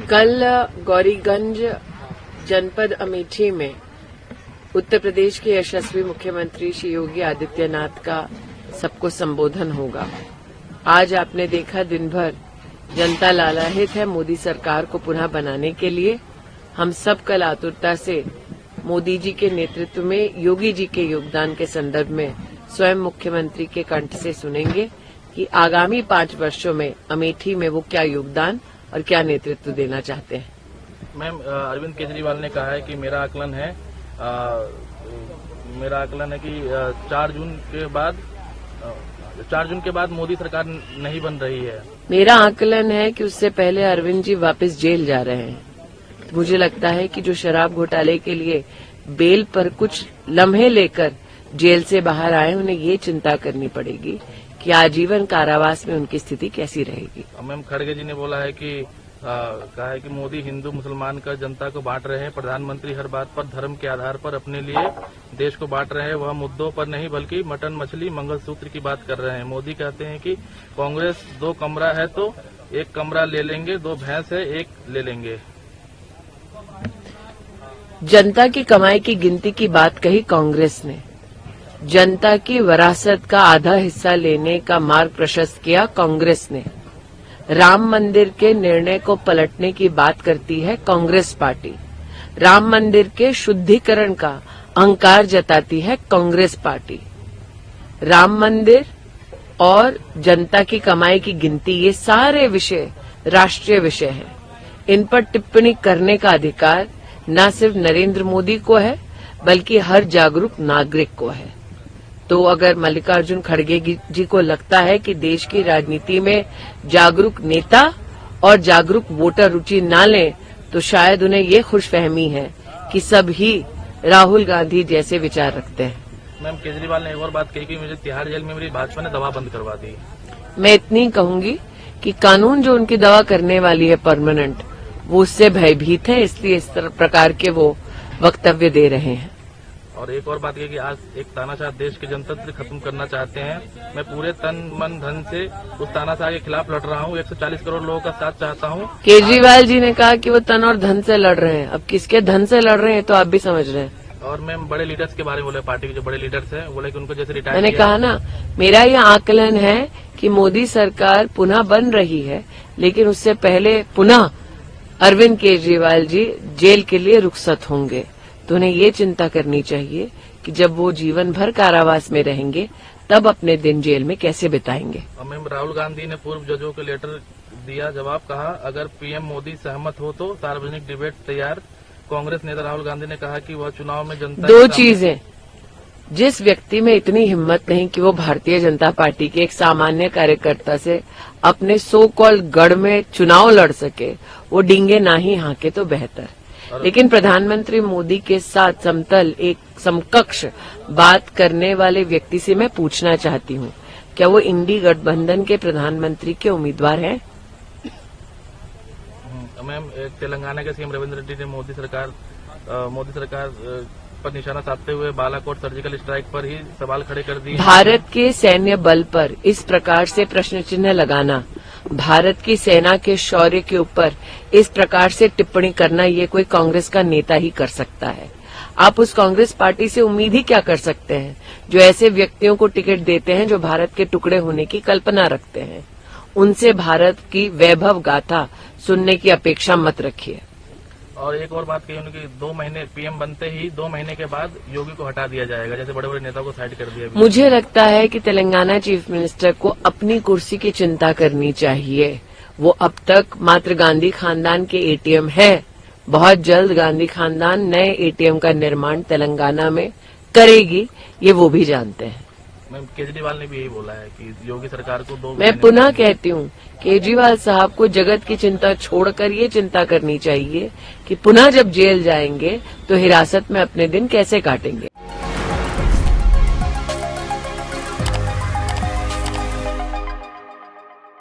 कल गौरीगंज जनपद अमेठी में उत्तर प्रदेश के यशस्वी मुख्यमंत्री श्री योगी आदित्यनाथ का सबको संबोधन होगा। आज आपने देखा दिन भर जनता लालायित है मोदी सरकार को पुनः बनाने के लिए। हम सब कल आतुरता से मोदी जी के नेतृत्व में योगी जी के योगदान के संदर्भ में स्वयं मुख्यमंत्री के कंठ से सुनेंगे कि आगामी 5 वर्षों में अमेठी में वो क्या योगदान और क्या नेतृत्व देना चाहते हैं। मैम, अरविंद केजरीवाल ने कहा है कि मेरा आकलन है कि 4 जून के बाद मोदी सरकार नहीं बन रही है। मेरा आकलन है कि उससे पहले अरविंद जी वापस जेल जा रहे हैं। मुझे लगता है कि जो शराब घोटाले के लिए बेल पर कुछ लम्हे लेकर जेल से बाहर आए, उन्हें ये चिंता करनी पड़ेगी कि आजीवन कारावास में उनकी स्थिति कैसी रहेगी। मैम, खड़गे जी ने बोला है कि कहा है कि मोदी हिंदू मुसलमान का जनता को बांट रहे हैं। प्रधानमंत्री हर बात पर धर्म के आधार पर अपने लिए देश को बांट रहे हैं। वह मुद्दों पर नहीं बल्कि मटन मछली मंगलसूत्र की बात कर रहे हैं। मोदी कहते हैं कि कांग्रेस 2 कमरा है तो 1 कमरा ले लेंगे, 2 भैंस है 1 ले लेंगे। जनता की कमाई की गिनती की बात कही कांग्रेस ने। जनता की विरासत का आधा हिस्सा लेने का मार्ग प्रशस्त किया कांग्रेस ने। राम मंदिर के निर्णय को पलटने की बात करती है कांग्रेस पार्टी। राम मंदिर के शुद्धिकरण का अहंकार जताती है कांग्रेस पार्टी। राम मंदिर और जनता की कमाई की गिनती, ये सारे विषय राष्ट्रीय विषय हैं। इन पर टिप्पणी करने का अधिकार न सिर्फ नरेंद्र मोदी को है बल्कि हर जागरूक नागरिक को है। तो अगर मल्लिकार्जुन खड़गे जी को लगता है कि देश की राजनीति में जागरूक नेता और जागरूक वोटर रुचि न लें, तो शायद उन्हें ये खुशफहमी है कि सब ही राहुल गांधी जैसे विचार रखते हैं। मैम, केजरीवाल ने एक और बात कही कि मुझे तिहाड़ जेल में मेरी भाजपा ने दवा बंद करवा दी। मैं इतनी कहूंगी कि कानून जो उनकी दवा करने वाली है परमानेंट, वो उससे भयभीत है, इसलिए इस प्रकार के वो वक्तव्य दे रहे हैं। और एक और बात यह कि आज एक तानाशाह देश के जनतंत्र खत्म करना चाहते हैं। मैं पूरे तन मन धन से उस तानाशाह के खिलाफ लड़ रहा हूँ। 140 करोड़ लोगों का साथ चाहता हूँ। केजरीवाल जी ने कहा कि वो तन और धन से लड़ रहे हैं। अब किसके धन से लड़ रहे हैं तो आप भी समझ रहे हैं। और मैम, बड़े लीडर्स के बारे में बोले, पार्टी के जो बड़े लीडर्स हैं, बोले कि उनको जैसे रिटायर। मैंने कहा ना, मेरा ये आकलन है कि मोदी सरकार पुनः बन रही है, लेकिन उससे पहले पुनः अरविंद केजरीवाल जी जेल के लिए रुखसत होंगे। तो उन्हें ये चिंता करनी चाहिए कि जब वो जीवन भर कारावास में रहेंगे तब अपने दिन जेल में कैसे बिताएंगे। मैम, राहुल गांधी ने पूर्व जजों को लेटर दिया जवाब, कहा अगर पीएम मोदी सहमत हो तो सार्वजनिक डिबेट तैयार। कांग्रेस नेता राहुल गांधी ने कहा कि वह चुनाव में जनता 2 चीजें, जिस व्यक्ति में इतनी हिम्मत नहीं कि वो भारतीय जनता पार्टी के एक सामान्य कार्यकर्ता से अपने सो कॉल्ड गढ़ में चुनाव लड़ सके, वो डींगे ना ही हाँके तो बेहतर। लेकिन प्रधानमंत्री मोदी के साथ समतल एक समकक्ष बात करने वाले व्यक्ति से मैं पूछना चाहती हूँ, क्या वो इंडी गठबंधन के प्रधानमंत्री के उम्मीदवार हैं? मैम, तेलंगाना के सीएम रविंद्र रेड्डी ने मोदी सरकार पर निशाना साधते हुए बालाकोट सर्जिकल स्ट्राइक पर ही सवाल खड़े कर दिए। भारत के सैन्य बल पर इस प्रकार से प्रश्न चिन्ह लगाना, भारत की सेना के शौर्य के ऊपर इस प्रकार से टिप्पणी करना, ये कोई कांग्रेस का नेता ही कर सकता है। आप उस कांग्रेस पार्टी से उम्मीद ही क्या कर सकते हैं जो ऐसे व्यक्तियों को टिकट देते हैं जो भारत के टुकड़े होने की कल्पना रखते हैं। उनसे भारत की वैभव गाथा सुनने की अपेक्षा मत रखिए। और एक और बात कही उन्होंने कि 2 महीने पीएम बनते ही 2 महीने के बाद योगी को हटा दिया जाएगा, जैसे बड़े बड़े नेताओं को साइड कर दिया। मुझे लगता है कि तेलंगाना चीफ मिनिस्टर को अपनी कुर्सी की चिंता करनी चाहिए। वो अब तक मात्र गांधी खानदान के एटीएम है। बहुत जल्द गांधी खानदान नए एटीएम का निर्माण तेलंगाना में करेगी, ये वो भी जानते हैं। मैम, केजरीवाल ने भी यही बोला है कि योगी सरकार को 2 मैं पुनः कहती हूँ, केजरीवाल साहब को जगत की चिंता छोड़कर ये चिंता करनी चाहिए कि पुनः जब जेल जाएंगे तो हिरासत में अपने दिन कैसे काटेंगे।